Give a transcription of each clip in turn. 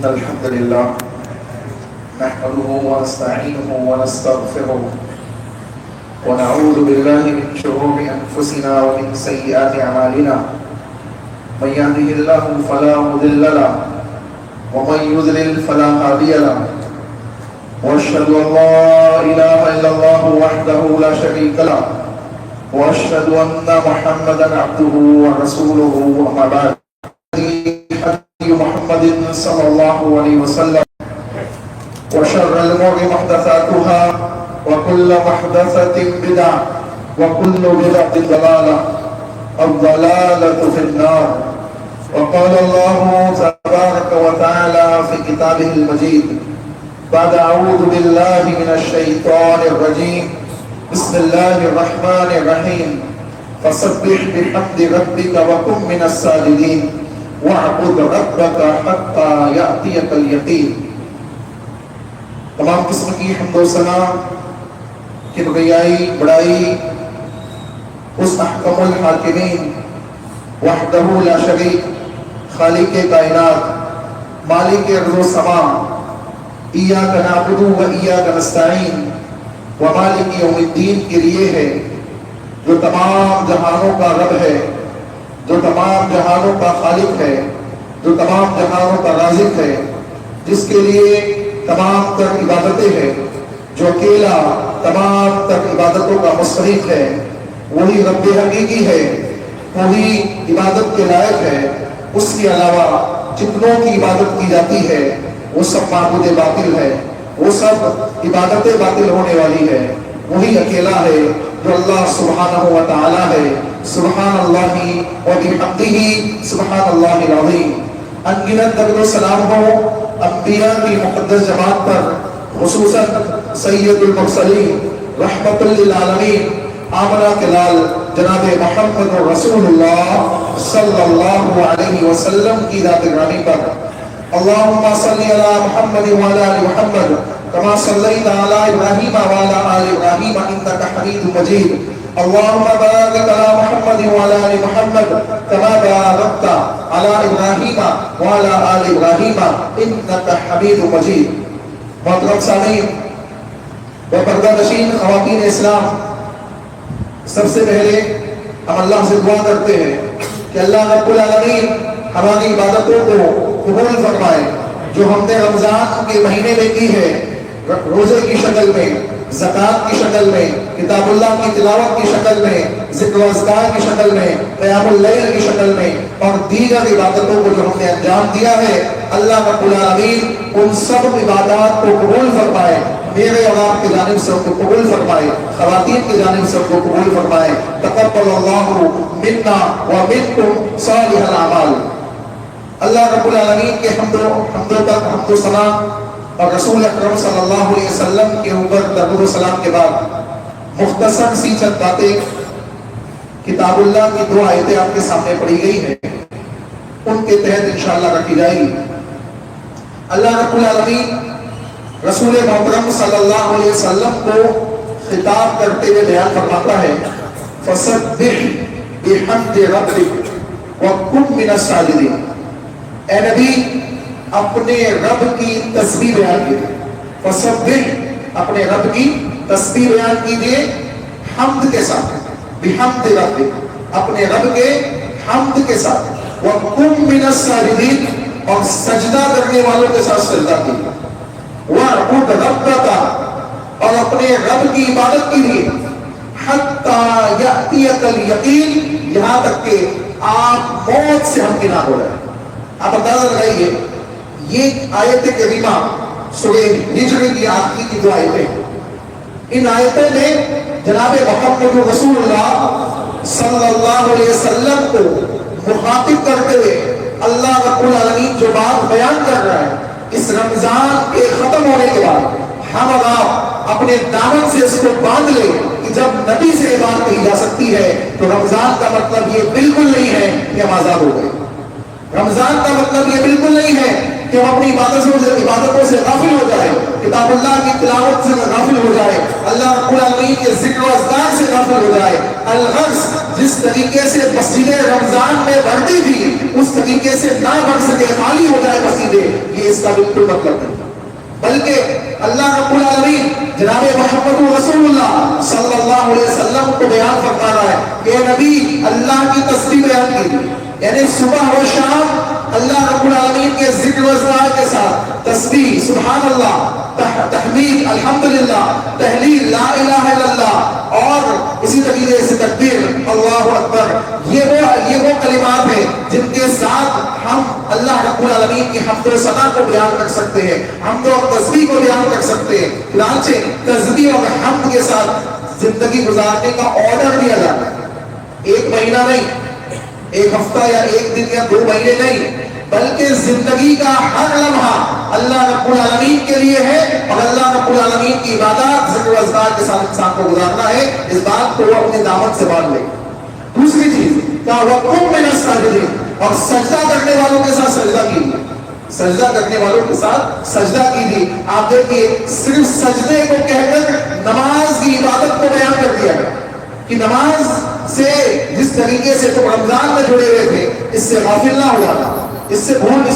إن الحمد لله نحمده ونستعينه ونستغفره ونعوذ بالله من شرور أنفسنا ومن سيئات أعمالنا من يهده الله فلا مضل له ومن يضلل فلا هادي له وأشهد أن لا إله إلا الله وحده لا شريك له وأشهد أن محمدا عبده ورسوله أما بعد محمد صلى الله عليه وسلم وشر الأمور محدثاتها وكل محدثة بدعة وكل بدعة ضلالة الضلالة في النار وقال الله تبارك وتعالى في كتابه المجيد بعد أعوذ بالله من الشيطان الرجيم بسم الله الرحمن الرحيم فسبح بحمد ربك وكن من الساجدين وَاعْبُدْ رَبَّكَ حَتَّى يَأْتِيَكَ الْيَقِينُ۔ تمام قسم کی حمد و ثنا کبریائی بڑائی اس احکم الحاکمین وحدہ لا شریک خالق کائنات مالک ارض و سما ایاک نعبد و ایاک نستعین و مالک یوم الدین کے لیے ہے جو تمام جہانوں کا رب ہے، جو تمام جہانوں کا خالق ہے، جو تمام جہانوں کا رازق ہے، جس کے لیے تمام تر عبادتیں ہیں، جو اکیلا تمام تر عبادتوں کا مستحق ہے، وہی رب حقیقی ہے، وہی عبادت کے لائق ہے۔ اس کے علاوہ جتنوں کی عبادت کی جاتی ہے وہ سب معبود باطل ہے، وہ سب عبادتیں باطل ہونے والی ہے۔ وہی اکیلا ہے جو اللہ سبحانہ و تعالی ہے۔ سبحان اللہ و بحمدہ سبحان اللہ العظیم۔ انگنت درود و سلام ہو انبیاء کی مقدس جماعت پر، خصوصاً سید المرسلین رحمت للعالمین آمنہ کے لال جناب محمد رسول اللہ صلی اللہ علیہ وسلم کی ذات گرامی پر۔ اللہم صلی علی محمد وعلی آل محمد كما صليت على إبراهيم وعلى آل إبراهيم إنك حميد مجيد۔ اللهم بارك على محمد وعلى آل محمد كما باركت على إبراهيم وعلى آل إبراهيم إنك حميد مجيد۔ محترم سامعین و پردہ نشین خواتین اسلام، سب سے پہلے ہم اللہ سے دعا کرتے ہیں کہ اللہ رب العالمین ہماری عبادتوں کو قبول فرمائے، جو ہم نے رمضان کے مہینے میں کی ہے، روزے کی شکل میں، زکوٰۃ کی شکل میں، کتاب اللہ کی تلاوت کی شکل میں، ذکر و اذکار کی شکل میں، قیام اللیل کی شکل میں، اور دیگر عبادتوں کو جو ہم نے انجام دیا ہے، اللہ رب العالمین ان سب عبادات کو قبول فرمائے۔ میرے اور آپ کی جانب سے ان کو قبول فرمائے، خواتین کی جانب سے ان کو قبول فرمائے۔ تقبل اللہ منا ومنکم صالح الاعمال۔ اللہ رب العالمین کے حمد و ثنا اور رسول اکرم صلی اللہ علیہ وسلم کے اوپر درود و سلام کے بعد مختصر سی چند باتیں کتاب اللہ کی دو آیتیں آپ کے سامنے پڑھی گئی ہیں، ان کے تحت انشاءاللہ رکھی جائے گی۔ اللہ رب العالمین رسول محترم صلی اللہ علیہ وسلم کو خطاب کرتے ہوئے بیان فرماتا ہے فَسَبِّحْ بِحَمْدِ رَبِّكَ وَكُن مِّنَ السَّاجِدِينَ۔ اے نبی اپنے رب کی تسبیح بیان کیجئے، فَسَبِّحْ اپنے رب کی تسبیح بیان کیجئے حمد کے ساتھ، بِحَمْدِ رَبِّكَ اپنے رب کے حمد کے ساتھ، وَكُن مِّنَ السَّاجِدِينَ اور سجدہ کرنے والوں کے ساتھ سجدہ کیجئے، وَاعْبُدْ رَبَّكَ اور اپنے رب کی عبادت کیجئے حَتَّى يَأْتِيَكَ الْيَقِينُ یہاں تک کہ آپ موت سے ہمکنار ہو جائیں۔ آپ اندازہ لگائیے، یہ آیت کریمہ سورہ ہجر کی آخری کی دو آیتیں، ان آیتیں میں جناب محمد رسول اللہ صلی اللہ علیہ وسلم کو مخاطب کرتے ہوئے اللہ رب العالمین جو بات بیان کر رہا ہے، اس رمضان کے ختم ہونے کے بعد ہم اور آپ اپنے دامن سے اس کو باندھ لیں کہ جب نبی سے یہ بات کہی جا سکتی ہے تو رمضان کا مطلب یہ بالکل نہیں ہے کہ ہم آزاد ہو گئے، رمضان کا مطلب یہ بالکل نہیں ہے کہ ہم اپنی عبادتوں سے غافل ہو جائے، کتاب اللہ کی تلاوت سے غافل ہو جائے، اللہ رب العالمین کے ذکر و اذکار سے غافل ہو جائے۔ الغرض جس طریقے سے مسجد رمضان میں بڑھتی تھی اس طریقے سے نہ بڑھ سکے، خالی ہو جائے مسجدیں، یہ اس کا بالکل مطلب نہیں، بلکہ اللہ رب العالمین جناب محمد رسول اللہ صلی اللہ علیہ وسلم کو بیان فرما رہا ہے کہ اے نبی اللہ کی تسبیح بیان کیجیے، یعنی صبح و شام اللہ رب العالمین کے ذکر و اذکار کے ساتھ تسبیح، سبحان اللہ، تحمید، الحمدللہ، تحلیل، لا الہ الا اللہ، اور اسی طریقے سے تکبیر، اللہ اکبر، یہ وہ کلمات ہیں جن کے ساتھ ہم اللہ رب العالمین کی حمد و ثنا کو بیان کر سکتے ہیں، حمد و تسبیح کو بیان کر سکتے ہیں۔ چنانچہ تسبیح اور حمد کے ساتھ زندگی گزارنے کا آرڈر دیا جاتا ہے، ایک مہینہ نہیں، ایک ہفتہ یا ایک دن یا 2 مہینے نہیں، بلکہ زندگی کا ہر لمحہ اللہ رب العالمین کے لیے ہے، اور اللہ رب العالمین کی عبادات ذکر و اذکار کے ساتھ انسان کو گزارنا ہے۔ اس بات کو وہ اپنے دامن سے باندھ لے۔ دوسری چیز کیا ہوا، قم من الساجدین، اور سجدہ کرنے والوں کے ساتھ سجدہ کیجیے، سجدہ کرنے والوں کے ساتھ سجدہ کیجیے۔ آپ دیکھیے صرف سجدے کو کہہ کر نماز کی عبادت کو بیان کر دیا گیا کہ نماز سے جس طریقے سے تم رمضان میں جڑے ہوئے تھے اس سے غافل نہ ہو جانا، اس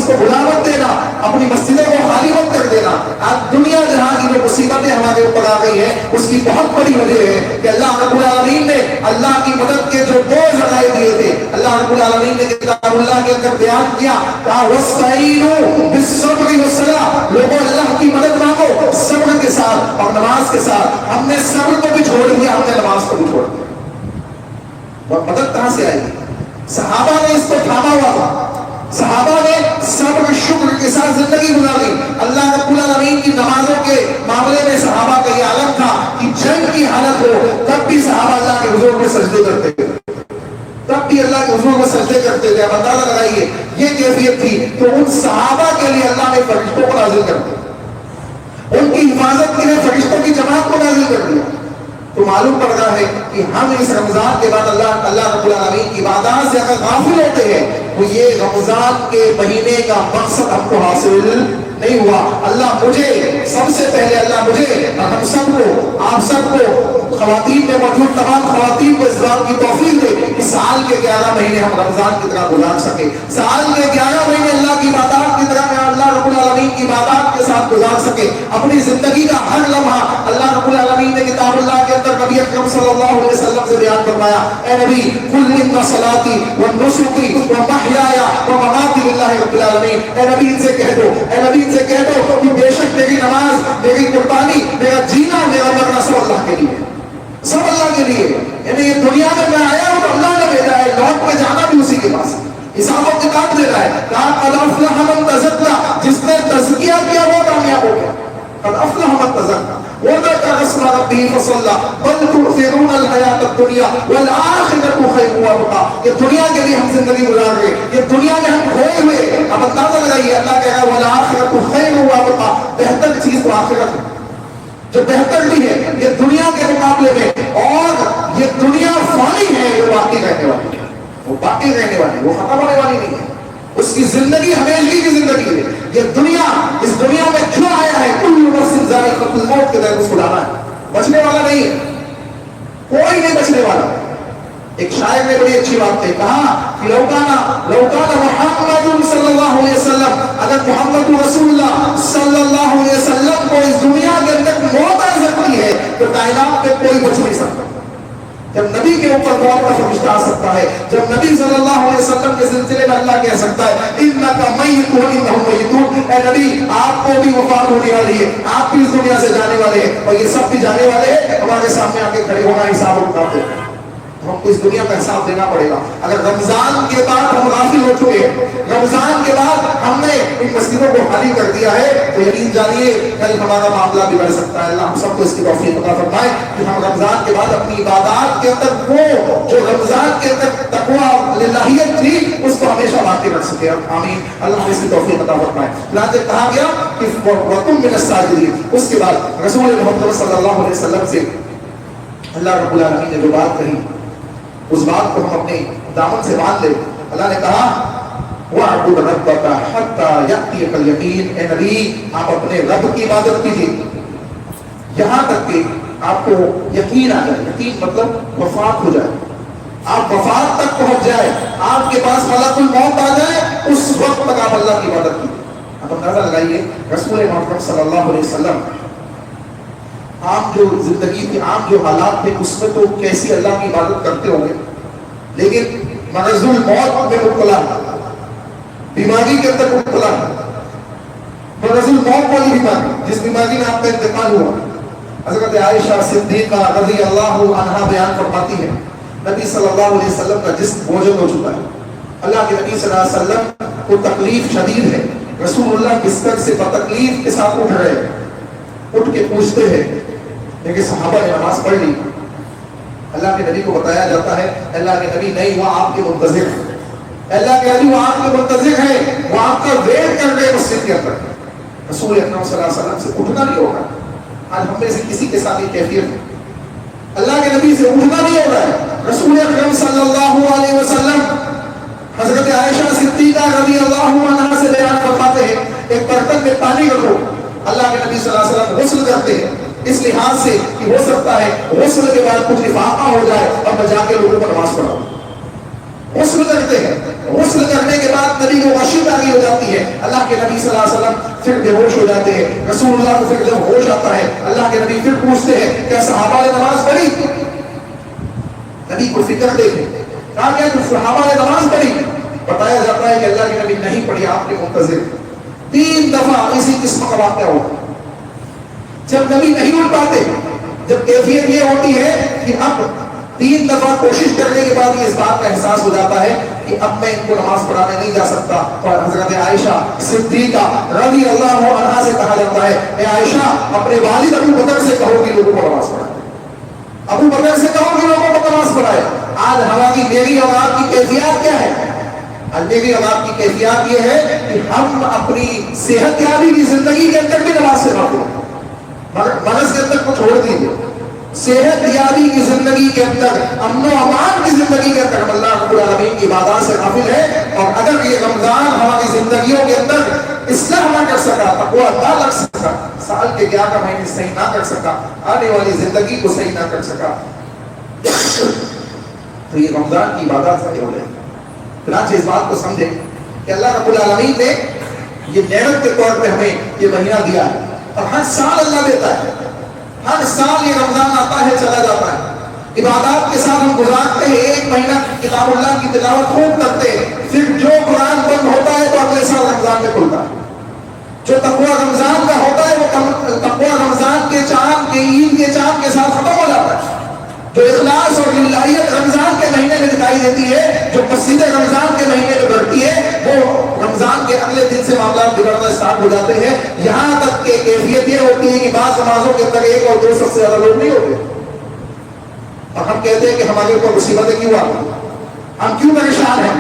کو بھلا مت دینا، اپنی مسجدوں کو خالی مت کر دینا۔ آج دنیا جہاں کی جو مصیبتیں ہمارے اوپر آ گئی ہیں اس کی بہت بڑی وجہ ہے کہ اللہ رب العالمین نے اللہ کی مدد کے جو 2 ذرائع دیے تھے، اللہ رب العالمین نے کتاب اللہ کے اندر بیان کیا، کہا وَاسْتَعِینُوا بِالصَّبْرِ وَالصَّلَاةِ، لوگوں اللہ کی مدد مانگو صبر کے ساتھ اور نماز کے ساتھ۔ ہم نے صبر کو بھی چھوڑ دیا، ہم نے نماز کو بھی چھوڑ دیا، اور مدد کہاں سے آئے گی؟ صحابہ نے اس کو تھاما ہوا تھا، صحابہ نے صبر شکر کے ساتھ زندگی گزاری۔ اللہ رب العالمین کی نمازوں کے معاملے میں صحابہ کا یہ عالم تھا کہ جنگ کی حالت ہو تب بھی صحابہ اللہ کے حضور میں سجدے کرتے تھے، تب بھی اللہ کے حضور میں سجدے کرتے تھے۔ اب اندازہ لگائیے یہ کیفیت تھی تو ان صحابہ کے لیے اللہ نے فرشتوں کو نازل کر دیا، ان کی حفاظت کے لیے فرشتوں کی جماعت کو نازل کر دیا۔ تو معلوم پڑ رہا ہے کہ ہم اس رمضان کے بعد اللہ رب العالمین کی عبادات سے اگر غافل ہوتے ہیں تو یہ رمضان کے مہینے کا مقصد ہم کو حاصل نہیں ہوا۔ اللہ مجھے سب سے پہلے، اللہ مجھے، ہم سب کو، آپ سب کو، خواتین میں موجود تمام خواتین کو اس بات کی توفیق دے کہ سال کے 11 مہینے ہم رمضان کی طرح گزار سکے، سال کے 11 مہینے اللہ کی عبادات کی طرح اللہ رب العالمین کی عبادات کے ساتھ گزار سکے۔ اپنی زندگی کا ہر لمحہ اللہ رب العالمین نے کتاب اللہ کے اندر نبی اکرم صلی اللہ علیہ وسلم سے بیان فرمایا، اے نبی قل ان صلاتی ونسکی ومحیای ومماتی للہ رب العالمین، اے نبی ان سے کہہ دو، اے نبی ان سے کہہ دو کہ بے شک میری نماز، میری قربانی، میرا جینا، میرا مرنا سب اللہ کے لیے، سب اللہ کے لیے۔ یعنی یہ دنیا میں آیا ہوں تو اللہ نے بھیجا ہے، لوٹ کے جانا بھی اسی کے پاس، حساب و کتاب دے رہا ہے۔ کہا قد افلح من تزکیٰ، جس نے تزکیہ کیا وہ کامیاب ہو گیا، قد افلح من تزکیٰ وذكر اسم ربه فصلى بل تؤثرون الحياة الدنيا والآخرة خير وأبقى۔ یہ دنیا کے لیے ہم زندگی گزار رہے، یہ دنیا میں ہم کھوئے ہوئے، اب اندازہ لگائیے اللہ کہہ رہا ہے والآخرة خير وأبقى، بہتر چیز تو آخرت ہے، جو بہتر بھی ہے یہ دنیا کے مقابلے میں، اور یہ دنیا فانی ہے، جو باقی رہنے والی ہے، وہ باقی رہنے والی، وہ ختم ہونے والی نہیں ہے، اس کی زندگی ہمیشہ کی زندگی ہے۔ یہ دنیا، اس دنیا میں کیوں آیا ہے؟ کل نفس ذائقۃ الموت کے تحت اس کو لانا ہے، بچنے والا نہیں ہے، کوئی نہیں بچنے والا۔ ایک شاعر نے بڑی اچھی بات کہا کہ لوکانا محمد صلی اللہ علیہ وسلم، اگر محمد رسول اللہ صلی اللہ علیہ وسلم کو اس دنیا کے اندر موت آ سکتی ہے تو کائنات میں کوئی بچ نہیں سکتا۔ جب نبی کے اوپر موت کا فرشتہ آ سکتا ہے، جب نبی صلی اللہ علیہ وسلم کے سلسلے میں اللہ کہہ سکتا ہے انک میت وانہم میتون، اے نبی آپ کو بھی وفات ہونے والی ہے، آپ بھی اس دنیا سے جانے والے ہیں، اور یہ سب بھی جانے والے ہیں، ہمارے سامنے آ کے کھڑے ہونا حساب و کتاب دے، ہم کو اس دنیا کا حساب دینا پڑے گا۔ اگر رمضان کے بعد ہم غافل ہو چکے ہیں، رمضان کے بعد ہم نے ان مسجدوں کو خالی کر دیا ہے، تو یقین جانیے کل ہمارا معاملہ بگڑ سکتا ہے۔ اللہ ہم سب کو اس کی توفیق عطا فرمائے کہ ہم رمضان کے بعد اپنی عبادات کے اندر وہ جو رمضان کے اندر تقویٰ للہیت تھی اس کو ہمیشہ باقی رکھ سکے۔ آمین، اللہ ہم اس کی توفیق عطا فرمائے۔ لہٰذا کہا گیا کہ وَقُمْ مِنَ السَّاجِدِينَ، اس کے بعد رسول محمد صلی اللہ علیہ وسلم سے اللہ رب العالمین نے جو بات کہی اس بات کو ہم اپنے دامن سے باندھ لیں۔ اللہ نے کہا وَاعْبُدْ رَبَّكَ حَتَّى يَأْتِيَكَ الْيَقِينُ، اے نبی آپ اپنے رب کی عبادت کیجیے یہاں تک کہ آپ کو یقین آ جائے. یقین مطلب وفات ہو جائے، آپ وفات تک پہنچ جائے، آپ کے پاس ملک الموت آ جائے، اس وقت تک آپ اللہ کی عبادت کیجیے. اب اندازہ لگائیے رسول محمد صلی اللہ علیہ وسلم عام جو زندگی تھی، عام جو حالات تھے، اس میں تو کیسی اللہ کی عبادت کرتے ہوں گے، لیکن مرض الموت میں مبتلا ہے، بیماری کے اندر مبتلا ہے، مرض الموت والی بیماری جس بیماری میں آپ کا انتقال ہوا. حضرت عائشہ صدیقہ رضی اللہ عنہا بیان فرماتی ہے نبی صلی اللہ علیہ وسلم کا جسم بوجھل ہو چکا ہے. اللہ کے نبی صلی اللہ علیہ وسلم کو تکلیف شدید ہے. رسول اللہ بستر سے بتکلیف کے ساتھ اٹھ رہے ہیں، اٹھ کے پوچھتے ہیں لیکن صحابہ نے نماز پڑھ لی. اللہ کے نبی کو بتایا جاتا ہے اللہ کے نبی نہیں، وہ آپ کے منتظر ہیں، اللہ کے نبی وہ آپ کے منتظر ہیں، وہ آپ کا ویٹ کر رہے ہیں مسجد کے اندر. رسول اکرم صلی اللہ علیہ وسلم سے اٹھنا نہیں ہوگا. آج ہم میں سے کسی کے ساتھ یہ کیفیت ہے، اللہ کے نبی سے اٹھنا نہیں ہو رہا ہے. رسول اکرم صلی اللہ علیہ وسلم حضرت عائشہ صدیقہ رضی اللہ عنہا سے بیان فرماتے ہیں ایک برتن میں پانی رکھو. اللہ کے نبی صلی اللہ علیہ وسلم غسل کرتے ہیں اس لحاظ سے کہ ہو سکتا ہے غسل کے بعد کچھ افاقہ ہو جائے اور میں جا کے لوگوں کو نماز پڑھاؤں. غسل کرتے ہیں، غسل کرنے کے بعد نبی کو غشی تاری ہو جاتی ہے. اللہ کے نبی صلی اللہ علیہ وسلم پھر بے ہوش ہو جاتے ہیں. رسول اللہ کو پھر جب ہوش آتا ہے اللہ کے نبی پھر پوچھتے ہیں کیا صحابہ نے نماز پڑھی؟ نبی کو فکر دے کہا کیا صحابہ نے نماز پڑھی؟ بتایا جاتا ہے کہ اللہ کے نبی نہیں پڑھی، آپ کے منتظر. 3 دفعہ اسی قسم کا واقعہ ہوتا. جب نبی نہیں اٹھ پاتے، جب کیفیت یہ ہوتی ہے کہ اب 3 دفعہ کوشش کرنے کے بعد یہ اس بات کا احساس ہو جاتا ہے کہ اب میں ان کو نماز پڑھانے نہیں جا سکتا. اور حضرت عائشہ صدیقہ رضی اللہ عنہا سے کہا جاتا ہے اے عائشہ اپنے والد ابو بکر سے کہو کہ لوگوں کو نماز پڑھائے. ابو بکر سے کہو کہ لوگوں کو نماز پڑھائے. آج ہماری میری اور آپ کی کیفیت کیا ہے؟ آج میری اور آپ کی کیفیت یہ ہے کہ ہم اپنی صحت یابی کی زندگی کے اندر بھی نماز سے نہ پڑھیں، مرض کے اندر کو چھوڑ دیجیے. صحت یابی کی زندگی کے اندر، امن و امان کی زندگی کے اندر ہم اللہ رب العالمین کی عبادات سے غافل ہے. اور اگر یہ رمضان ہماری زندگیوں کے اندر اصلاح نہ کر سکا، تقویٰ نہ لگ سکا، سال کے 11 مہینے صحیح نہ کر سکا، آنے والی زندگی کو صحیح نہ کر سکا، تو یہ رمضان کی عبادات ضائع ہو جائے. چنانچہ اس بات کو سمجھے کہ اللہ رب العالمین نے یہ نعمت کے طور پہ ہمیں یہ مہینہ دیا ہے اور ہر سال اللہ دیتا ہے. ہر سال یہ رمضان آتا ہے چلا جاتا ہے، عبادات کے ساتھ ہم گزارتے ہیں. 1 مہینہ کتاب اللہ کی تلاوت خوب کرتے ہیں، پھر جو قرآن بند ہوتا ہے تو اگلے سال رمضان میں کھلتا ہے. جو تقویٰ رمضان کا ہوتا ہے وہ تقویٰ رمضان کے چاند کے عید کے چاند کے ساتھ ختم ہو جاتا ہے. جو اخلاص اور للہیت رمضان کے مہینے میں دکھائی دیتی ہے، جو مسجد رمضان کے مہینے میں بڑھتی ہے، وہ رمضان کے اگلے دن سے معاملات بگڑنا اسٹارٹ ہو جاتے ہیں. یہاں تک کہ کیفیت یہ ہوتی ہے کہ بعض نمازوں کے اندر 1 اور 2 سب سے زیادہ لوگ نہیں ہوتے اور ہم کہتے ہیں کہ ہمارے اوپر مصیبتیں کیوں آتی، ہم کیوں پریشان ہیں.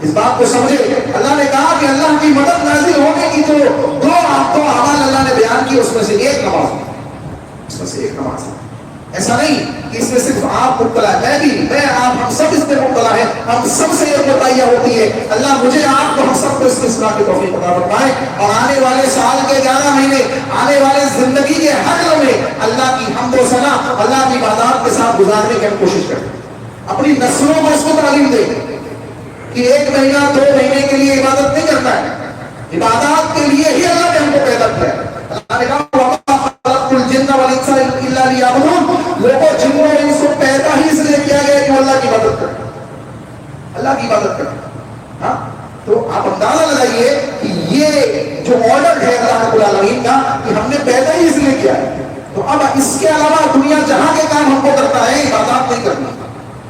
اس بات کو سمجھے اللہ نے کہا کہ اللہ کی مدد نازل ہونے کی جو 2 اعمال اللہ نے بیان کی اس میں سے 1 نماز، اس میں سے 1 نماز. ایسا نہیں کہ اس میں صرف آپ مبتلا ہے، میں آپ ہم سب اس میں مبتلا ہے، ہم سب سے یہ متعیہ ہوتی ہے. اللہ مجھے آپ کو ہم سب کو اس کی اصلاح کی توفیق عطا فرمائے اور آنے والے سال کے 11 مہینے، آنے والے زندگی کے ہر لمحے اللہ کی حمد و ثنا، اللہ کی عبادات کے ساتھ گزارنے کی ہم کوشش کریں. اپنی نسلوں کو اس کو تعلیم دیں کہ 1 مہینہ 2 مہینے کے لیے عبادت نہیں کرنا ہے، عبادات کے لیے ہی اللہ نے ہم کو پیدا کیا ہے. اللہ نے کہا لوگوں جنوں نے اس کو پیدا ہی اس لیے کیا گیا کہ اللہ کی مدد کریں، اللہ کی عبادت کریں. ہاں تو آپ اندازہ لگائیے کہ یہ جو آرڈر ہے اللہ رب العالمین کا کہ ہم نے پیدا ہی اس لیے کیا ہے، تو اب اس کے علاوہ دنیا جہاں کے کام ہم کو کرتا ہے، عبادات نہیں کرنا.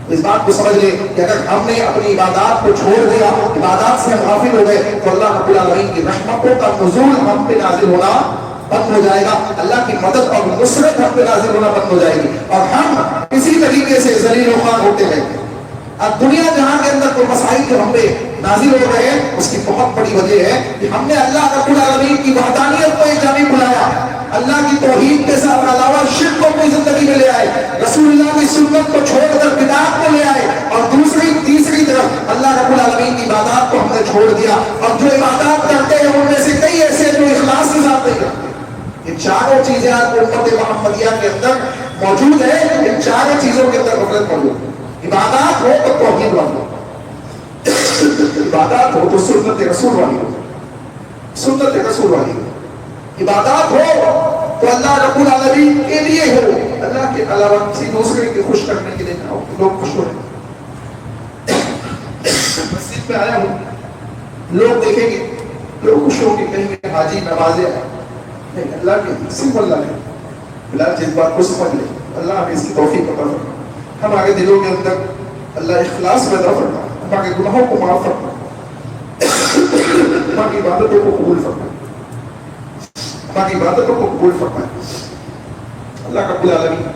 اس بات کو سمجھ لے کہ اگر ہم نے اپنی عبادات کو چھوڑ دیا، عبادات سے ہم غافل ہو گئے، تو اللہ رب العالمین کی رحمتوں کا نزول ہم پہ نازل ہونا بند ہو جائے گا، اللہ کی مدد اور نصرت ہم پہ نازل ہونا بند ہو جائے گی اور ہم اسی طریقے سے ذلیل و خوار ہوتے رہیں گے. اب دنیا جہاں کے اندر کوئی مسائل جو ہم پہ نازل ہو رہے ہیں اس کی بہت بڑی وجہ ہے کہ ہم نے اللہ رب العالمین کی وحدانیت کو ایک جانب بلایا، اللہ کی توحید کے ساتھ علاوہ شرک کو اپنی زندگی میں لے آئے، رسول اللہ کی سنت کو چھوڑ کر بدعات کو لے آئے، اور تیسری طرف اللہ رب العالمین کی عبادات کو ہم نے چھوڑ دیا. چیزیں آپ امت محمدیہ کے اندر موجود ہیں، ان چار چیزوں کے اندر غفلت موجود ہے۔ عبادات ہو تو توحید والی ہو، عبادات ہو تو سنت رسول والی ہو، سنت رسول والی ہو، عبادات ہو تو اللہ رب العالمین کے لیے ہو، اللہ کے علاوہ کسی دوسرے کے خوش کرنے کے لیے نہ ہو، لوگ خوش ہو رہے ہیں۔ مسجد میں آیا ہوں، لوگ دیکھیں گے، لوگ خوش ہوں گے، کہیں گے حاجی نمازیں آئے، نہیں، اللہ کے صرف اللہ ہے۔ بلال جس بات کو سمجھ لے، اللہ ہمیں اس کی توفیق عطا فرمائے، ہمارے دلوں کے اندر اللہ اخلاص پیدا فرمائے، ہمارے گناہوں کو معاف فرمائے، ہماری عبادتوں کو قبول فرمائے، ہماری عبادتوں کو قبول فرمائے۔ اللہ رب العالمین،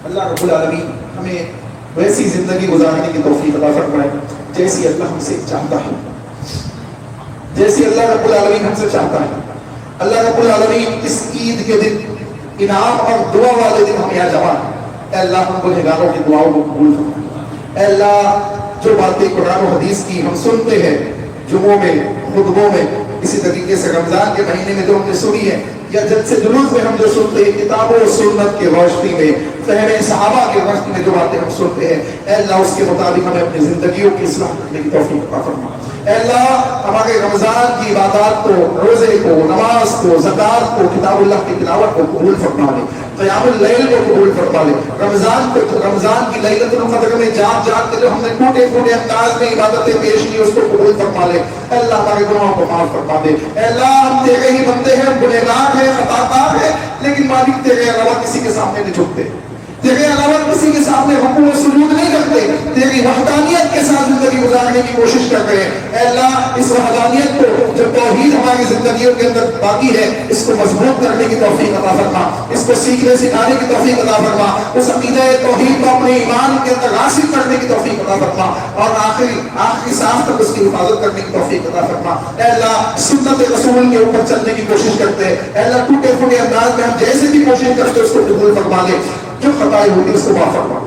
اللہ رب العالمین ہمیں ویسی زندگی گزارنے کی توفیق عطا فرمائے جیسی اللہ ہم سے چاہتا ہے، جیسی اللہ رب العالمین ہم سے چاہتا ہے۔ اللہ رب العالمین اس عید کے دن، انعام اور دعا والے دن ہم یہاں جمع ہیں، اے اللہ ہم گنہگاروں کی دعاؤں کو قبول فرمائے۔ اے اللہ جو باتیں قرآن و حدیث کی ہم سنتے ہیں جمعوں میں، خطبوں میں، اسی طریقے سے رمضان کے مہینے میں جو ہم نے سنی ہے، یا جلسے جلوس میں ہم جو سنتے ہیں، کتاب و سنت کے روشنی میں، فہم صحابہ کے روشنی میں جو باتیں ہم سنتے ہیں، اے اللہ اس کے مطابق ہمیں اپنی زندگیوں کی اصلاح کرنے کی توفیق عطا فرما۔ اے اللہ ہمارے رمضان کی عبادات کو، روزے کو، نماز کو، زکات کو، کتاب اللہ کی تلاوت کو قبول فرما لے، قیام اللیل کو قبول فرما لے، رمضان کی لیلۃ القدر میں جاگ جاگ کے جو ہم نے ٹوٹے پھوٹے انداز میں عبادتیں پیش کی اس کو قبول فرما لے۔ اے اللہ ہمارے گناہوں کو معاف فرما دے۔ اے اللہ ہم تیرے ہی بندے ہیں، گنہگار ہیں، خطاکار ہیں، لیکن مالک تیرے علاوہ کسی کے سامنے نہیں جھکتے، تیرے علاوہ کسی کے سامنے رکوع و سجود نہیں کرتے، تیری وحدانیت کے ساتھ زندگی گزارنے کی کوشش کر رہے ہیں۔ اے اللہ اس وحدانیت کو، جو توحید ہماری زندگیوں کے اندر باقی ہے، اس کو مضبوط کرنے کی توفیق عطا فرما، اس کو سیکھنے سکھانے کی توفیق عطا فرما، اس عقیدہ توحید کو اپنے ایمان کے اندر راسخ کرنے کی توفیق عطا فرما، اور آخری سانس تک اس کی حفاظت کرنے کی توفیق عطا فرما۔ اے اللہ سنت رسول کے اوپر چلنے کی کوشش کرتے ہیں، اے اللہ ٹوٹے پھوٹے انداز میں ہم جیسے بھی کوشش کرتے اس کو قبول فرما لے، جو خطائیں ہوتی اس کو معاف فرما،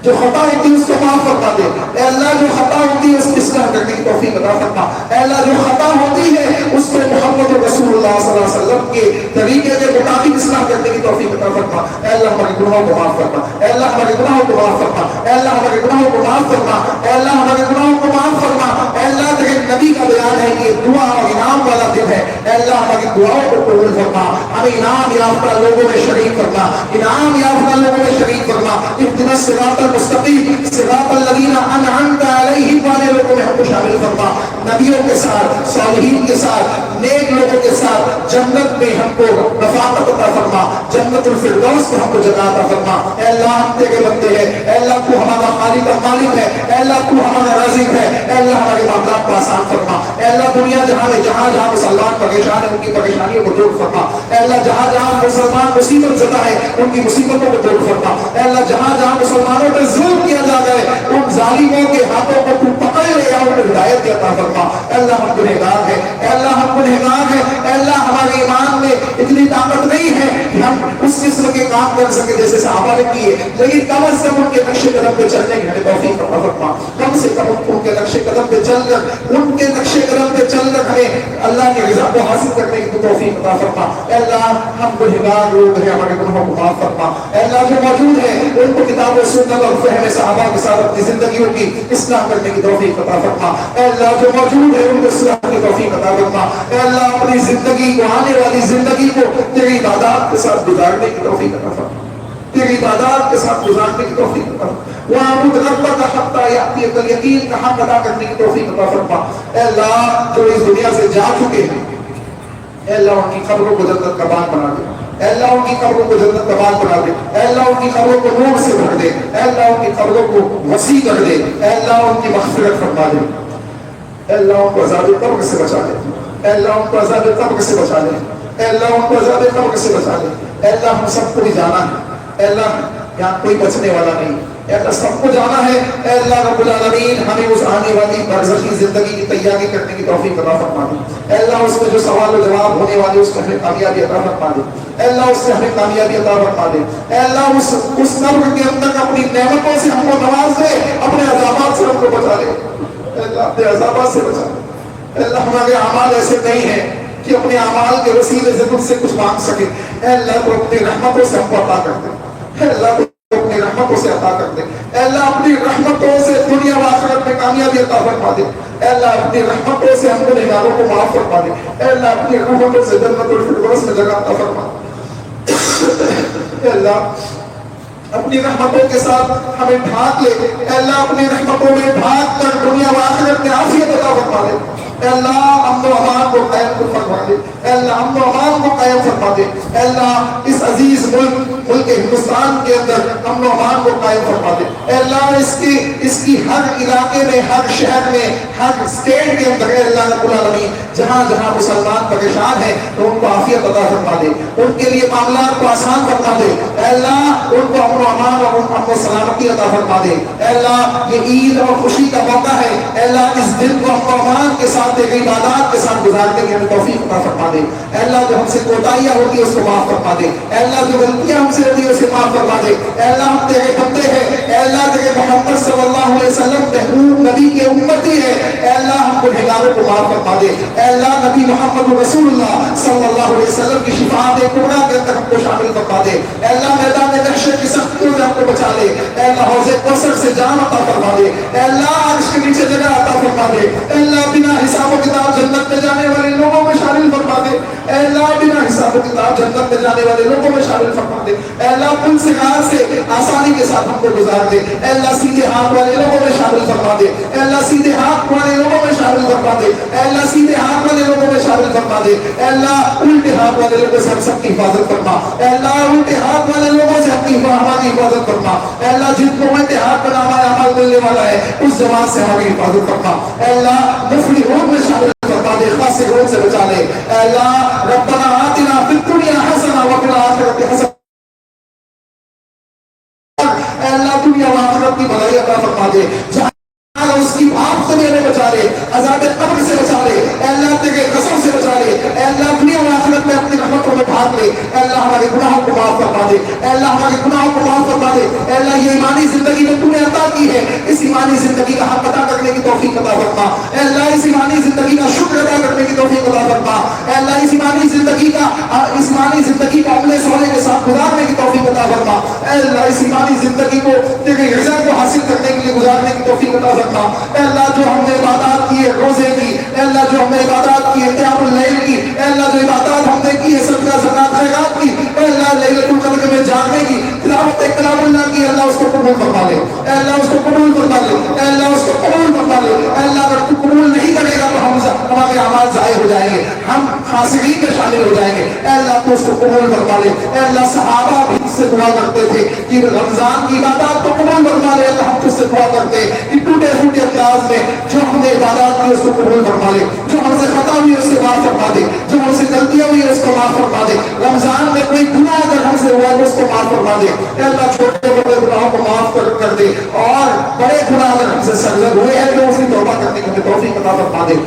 جو خطا ہوتی ہے اس کو معاف فرما دے۔ اے اللہ جو خطا ہوتی ہے اس کی اصلاح کرنے کی توفیق عطا فرما۔ اے اللہ جو خطا ہوتی ہے اس کو محمد رسول اللہ صلی اللہ علیہ وسلم کے طریقے کے مطابق اصلاح کرنے کی توفیق عطا فرما۔ اے اللہ ہمارے گناہوں کو معاف فرما، اے اللہ ہمارے گناہوں کو معاف فرما، اے اللہ ہمارے گناہوں کو معاف فرما، اے اللہ ہمارے گناہوں کو معاف فرما۔ اے اللہ تیرے نبی کا بیان ہے کہ دعا اور انعام والا دن ہے، اے اللہ ہماری دعاؤں کو قبول فرما، ہمیں انعام یافتہ لوگوں میں شریک کرنا، انعام یافتہ لوگوں میں شریک کرنا، اهدنا الصراط المستقیم صراط الذین انعمت علیہم والے لوگوں میں ہم کو شامل فرما، نبیوں کے ساتھ، صالحین کے ساتھ، نیک لوگوں کے ساتھ جنت میں ہم کو رفاقت عطا فرما، جنت الفردوس میں ہم کو جگہ عطا فرما۔ اے اللہ ہم تیرے بندے ہیں، اے اللہ تو ہمارا خالق اور مالک ہے، اے اللہ تو ہمارا رازق ہے، اے اللہ ہمارے معاملات کو آسان فرما، اے اللہ دنیا جہاں میں جہاں مسلمان پریشان ہے ان کی پریشانیوں کو دور فرما، اے اللہ جہاں مسلمان مصیبت زدہ ہے ان کی مصیبتوں کو دور فرما، اے اللہ جہاں مسلمانوں پہ ظلم کیا جا رہا ہے ان ظالموں کے ہاتھوں کو تو پکڑ لے اور انہیں ہدایت عطا فرما۔ اے اللہ ہم گنہگار ہیں، اے اللہ ہم گنہگار ہیں، اے اللہ ہمارے ایمان میں اتنی طاقت نہیں ہے کہ ہم اس قسم کے کام کر سکے جیسے صحابہ نے کیے، لیکن کم از کم ان کے نقش قدم پہ چلنے کی ہمیں توفیق عطا فرما، کم سے کم ان کے نقش قدم پہ چل کر، ان کے نقش قدم پہ چل کر ہمیں اللہ کی رضا کو حاصل کرنے کی توفیق عطا فرما۔ اے اللہ ہم گنہگار لوگ ہیں، ہمارے گناہوں کو معاف فرما۔ اے اللہ جو موجود ہے ان کو کتاب و سنت اور فہم صحابہ کے ساتھ اپنی زندگیوں کی اصلاح کرنے کی توفیق عطا فرما۔ اے اللہ جو موجود ہے ان کو اصلاح کی توفیق عطا فرما۔ اے اللہ اپنی زندگی کو، آنے والی زندگی کو تیری عبادات کے ساتھ گزارنے کی توفیق عطا فرما، تیری عبادات کے ساتھ گزارنے کی توفیق عطا فرما۔ وَاعْبُدْ رَبَّكَ حَتَّىٰ يَأْتِيَكَ الْيَقِينُ کا حق ادا کرنے کی توفیق عطا فرما۔ اے اللہ جو اس دنیا سے جا چکے ہیں، اے اللہ ان کی قبروں کو جنت کا باغ بنا دے، اے اللہ ان کی قبروں کو جنت کا باغ بنا دے، اے اللہ ان کی قبروں کو نور سے بھر دے، اے اللہ ان کی قبروں کو وسیع کر دے، اے اللہ ان کی مغفرت فرما دے، اے اللہ ان کو عذاب قبر سے بچا لے، اے اللہ ان کو عذاب قبر سے بچا لے، اے اللہ ان کو عذاب قبر سے بچا لے۔ اے اللہ ہم سب کو بھی جانا ہے، اے اللہ یہاں کوئی بچنے والا نہیں، اے اللہ سب کو جانا ہے۔ اے اللہ رب العالمین ہمیں اس آنے والی برزخی زندگی کی تیاری کرنے کی توفیق عطا فرما دے۔ اے اللہ اس میں جو سوال و جواب ہونے والے اس میں ہمیں کامیابی عطا فرما دے، اے اللہ اس سے ہمیں کامیابی عطا فرما دے، اے اللہ اس قبر کے اندر اپنی نعمتوں سے ہم کو نواز دے، اپنے عذابات سے ہم کو بچا لے، اے اللہ اپنے عذابات سے بچا لے، اللہ ہمارے اعمال ایسے نہیں ہیں کہ اپنے اعمال کے وسیلے سے تم سے کچھ مانگ سکے. اے اللہ تو اپنی رحمتوں سے ہم کو عطا کر دے. اے اللہ تو اپنی رحمتوں سے عطا کر دے. اے اللہ اپنی رحمتوں سے دنیا و آخرت میں کامیابی عطا فرما دے. اے اللہ اپنی رحمتوں سے ہم گنہگاروں کو معاف فرما دے. اے اللہ اپنی رحمتوں سے جنت الفردوس میں جگہ عطا فرما دے. اے اللہ اپنی رحمتوں کے ساتھ ہمیں ڈھانک لے. اے اللہ اپنی رحمتوں میں ڈھانک کر دنیا و آخرت میں عافیت عطا فرما دے. اے اللہ امن و امان کو قائم فرما دے. اے اللہ امن و امان کو قائم فرما دے. اے اللہ اس عزیز ملک ہندوستان کے اندر امن و امان کو قائم فرما دے. اے اللہ اس کی ہر علاقے میں، ہر شہر میں، ہر اسٹیٹ کے اندر اے اللہ رب العالمین جہاں جہاں مسلمان پریشان ہیں تو ان کو عافیت عطا فرما دے. ان کے لیے معاملات کو آسان فرما دے. اے اللہ ان کو امن و امان اور امن و سلامتی عطا فرما دے. اے اللہ یہ عید اور خوشی کا موقع ہے. اے اللہ اس دن کو امن و امان کے ساتھ عبادات کے ساتھ گزارنے کی ہمیں توفیق عطا فرما دے. اے اللہ جو ہم سے کوتاہیاں ہوتی ہیں اس کو معاف فرما دے. اے اللہ جو غلطیاں ہم سے ہوتی ہیں اسے معاف فرما دے. اے اللہ ہم تیرے بندے ہیں. اے اللہ تیرے محمد صلی اللہ علیہ وسلم محبوب نبی کے امتی ہے. اے اللہ ہم کو گنہگاروں کو معاف فرما دے. اے اللہ نبی محمد رسول اللہ صلی اللہ علیہ وسلم کی شفاعت کبریٰ کے اندر ہم کو شامل فرما دے. اے اللہ میدان محشر کی سختیوں سے ہم کو بچا لے. اے اللہ حوض کوثر سے جان عطا فرما دے. اے اللہ عرش کے نیچے جگہ عطا فرما دے. اے اللہ بنا حساب و کتاب جنت میں جانے والے لوگوں میں شامل فرما دے. اے اللہ بنا حساب و کتاب جنت میں جانے والے لوگوں میں شامل فرما دے. اے اللہ پل سے کار سے آسانی کے ساتھ ہم کو گزار دے. اے اللہ سیدھے ہاتھ والے لوگوں میں شامل فرما دے. اے اللہ سیدھے ہاتھ والے لوگوں میں شامل فرما دے. اے اللہ سیدھے ہاتھ والے لوگوں میں شامل فرما دے. اے اللہ الٹے ہاتھ والے لوگوں سے ہم سب کی حفاظت فرما. اے اللہ الٹے ہاتھ والے لوگوں سے ہماری حفاظت فرما. اے اللہ جن کو الٹے ہاتھ پر ہمارا عمل ملنے والا ہے اس زبان سے ہماری حفاظت فرما. اے اللہ مفلحون میں شامل فرما دے. خاص روز سے بچا لے. اے اللہ ربنا آتنا فی الدنیا حسنہ وفی الآخرۃ حسنہ. اے اللہ دنیا و آخرت کی بھلائی عطا فرما دے. اس کی بھاپ سے میرے بچا لے. عذاب قبر سے بچا لے. اے اللہ تیرے قسم سے بچا لے. اے اللہ دنیا و آخرت میں اپنی رحمتوں میں ڈھانپ لے. اے اللہ ہمارے گناہوں کو معاف فرما دے. اے اللہ ہمارے گناہوں کو معاف فرما دے. اے اللہ یہ ایمانی زندگی میں تو نے عطا کی ہے اس ایمانی زندگی کا حق ادا کرنے کی توفیق عطا فرما. اے اللہ اس ایمانی زندگی کا شکر ادا کرنے کی توفیق عطا فرما. اے اللہ اس ایمانی زندگی کا عمل صالح کے ساتھ گزارنے کی توفیق عطا فرما. اے اللہ اس ایمانی زندگی کو تیرے رضا کو حاصل کرنے کے لیے گزارنے کی توفیق عطا فرما. اے اللہ جو ہم نے عبادات کی ہے روزے کی، اے اللہ جو ہم نے عبادات کی ہے قیام اللیل کی، اے اللہ جو عبادات ہم نے کی ہے صدقہ زکات خیرات کی، اے اللہ لیلۃ القدر میں جاگنے کی، تلاوت کلام اللہ کی، اللہ اس کو قبول فرما لے. اے اللہ اس کو قبول فرما لے. اے اللہ اس کو قبول فرما لے. اے اللہ اگر تو قبول نہیں کرے گا تو ہمارے اعمال ضائع ہو جائیں گے، ہم خاسرین میں شامل ہو جائیں گے. اے اللہ تو اس کو قبول فرما لے. اے اللہ صحابہ بھی اس سے دعا کرتے تھے کہ رمضان کی عبادات کو قبول فرما لے. اللہ ہم تجھ سے دعا کرتے کہ ٹوٹے پھوٹے انداز میں جو ہم نے عبادات کی اس کو قبول فرما لے. جو ہم سے خطا ہوئی اس سے معاف فرما دے. جو ہم سے غلطیاں ہوئی اس کو معاف فرما دے. رمضان میں کوئی گناہ اگر ہم سے ہوا ہے اس کو معاف فرما دے. اے اللہ چھوٹے بڑے گناہوں کو معاف کر دے اور بڑے گناہ اگر ہم سے سرزد ہوئے ہیں تو اس کی توبہ کرنے کی ہمیں توفیق عطا فرما دے.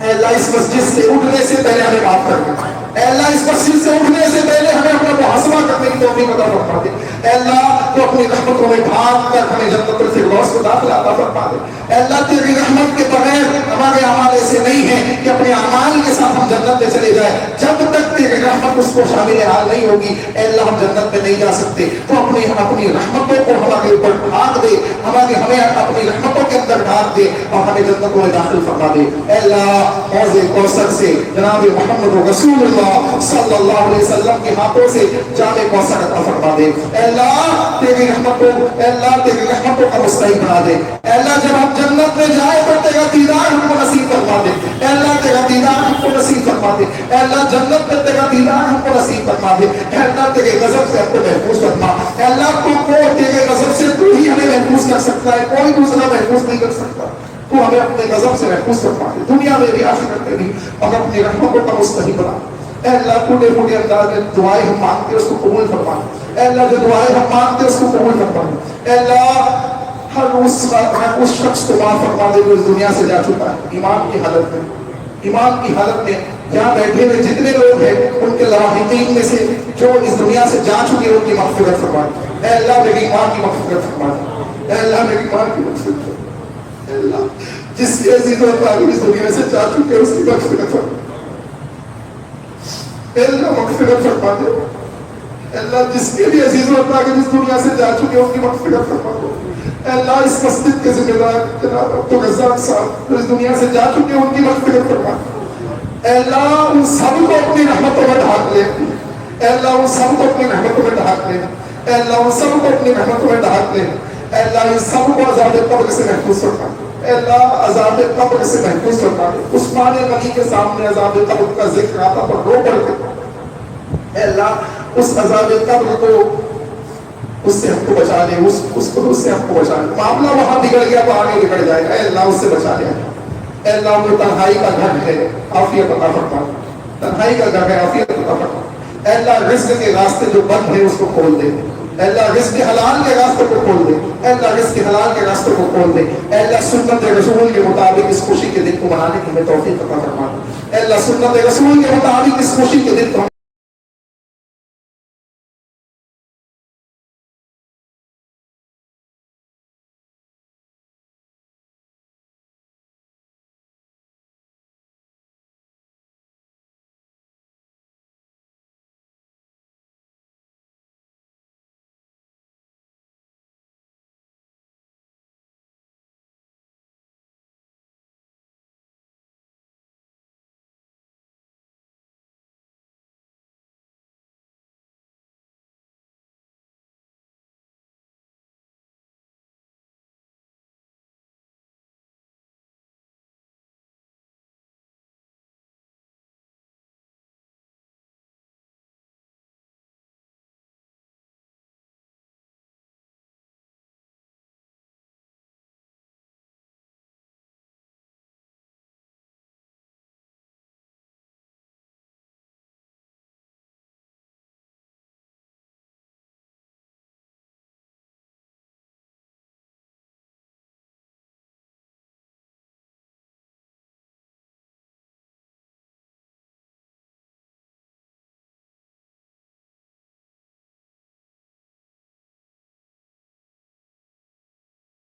اے اللہ اس مسجد سے اٹھنے سے پہلے ہمیں معاف کر دے. اے اللہ اس مسجد سے اٹھنے سے پہلے ہمیں اپنا محاسبہ کرنے کی توفیق عطا فرما دے. اے اللہ تو اپنی رحمتوں میں ڈھانپ کر ہمیں جنت الفردوس کو داخلہ عطا فرما دے. اے اللہ تیری رحمت کے بغیر ہمارے اعمال ایسے نہیں ہیں کہ اپنے اعمال کے ساتھ ہم جنت میں چلے جائیں. جب تک تیری رحمت اس کو شامل حال نہیں ہوگی اے اللہ ہم جنت میں نہیں جا سکتے. تو اپنی رحمتوں کو ہمارے اوپر ڈھانپ دے. ہمیں اپنی رحمتوں کے اندر ڈھانپ دے اور ہمیں جنتوں میں داخل فرما دے. اے اللہ حوض کوثر سے جناب محمد رسول اللہ صلی اللہ علیہ وسلم کے ہاتھوں سے جام کوثر عطا فرما دے. اے اللہ تیری رحمتوں کا مستحق بنا دے. اے اللہ جب ہم جنت میں جائیں تو تیرا دیدار ہم کو نصیب فرما دے. اے اللہ تیرا دیدار ہم کو نصیب فرما دے. اے اللہ جنت میں تیرا دیدار ہم کو نصیب فرما دے. اے اللہ تیرے غضب سے ہم کو محفوظ فرما. اے اللہ کو تیرے غضب سے تو ہی ہمیں محفوظ کر سکتا ہے، کوئی دوسرا محفوظ نہیں کر سکتا. تو ہمیں اپنے غضب سے محفوظ فرما دے دنیا میں بھی آخرت میں بھی اور اپنی رحمتوں کا مستحق بنا. اے اللہ ٹوٹے پھوٹے انداز میں دعائیں ہم مانگتے اس کو قبول فرما. اے اللہ جو دعائیں ہم مانگتے اس کو قبول فرما. اے اللہ ہر اس شخص کو معاف فرما دے جو اس دنیا سے جا چکا ہے ایمان کی حالت میں جہاں بیٹھے ہوئے جتنے لوگ ہیں ان کے لاحقین میں سے جو اس دنیا سے جا چکے ہیں ان کی مغفرت فرما. اے اللہ میری ماں کی مغفرت فرما. اے اللہ میری ماں کی مغفرت فرما. اے اللہ جس کے عزیز و اقارب اس دنیا سے جا چکے اس کی مغفرت فرما اے اللہ مغفرت فرما دے اے اللہ جس کے بھی عزیز و اقارب اس دنیا سے جا چکے ان کی مغفرت فرما دو اے اللہ اس مسجد کے ذمہ دار جناب عبدالرزاق صاحب جو اس دنیا سے جا چکے ان کی مغفرت فرما دو اے اللہ ان سب کو اپنی رحمتوں میں ڈھانپ لے اے اللہ ان سب کو اپنی رحمتوں میں ڈھانپ لے اے اللہ ان سب کو اپنی رحمتوں میں ڈھانپ لے اے اللہ ان سب کو عذاب قبر سے محفوظ فرما اے اللہ عذاب قبر سے محفوظ فرما عثمان غنی کے سامنے عذاب قبر کا ذکر آتا پر رو پڑ کے اے اللہ اس عذاب قبر کو اس سے ہم کو بچا لے اس سے ہم کو بچا لے معاملہ وہاں بگڑ گیا تو آگے بگڑ جائے گا اے اللہ اس سے بچا لے اے اللہ وہ تنہائی کا گھر ہے عافیت عطا فرما تنہائی کا گھر ہے عافیت عطا فرما اے اللہ رزق کے راستے جو بند ہیں اس کو کھول دے اے اللہ رزق حلال کے راستے کو کھول دے اے اللہ رزق حلال کے راستے کو کھول دے اے اللہ سنت رسول کے مطابق اس خوشی کے دن کو منانے کی ہمیں توفیق عطا فرما اے اللہ سنت رسول کے مطابق اس خوشی کے دن کو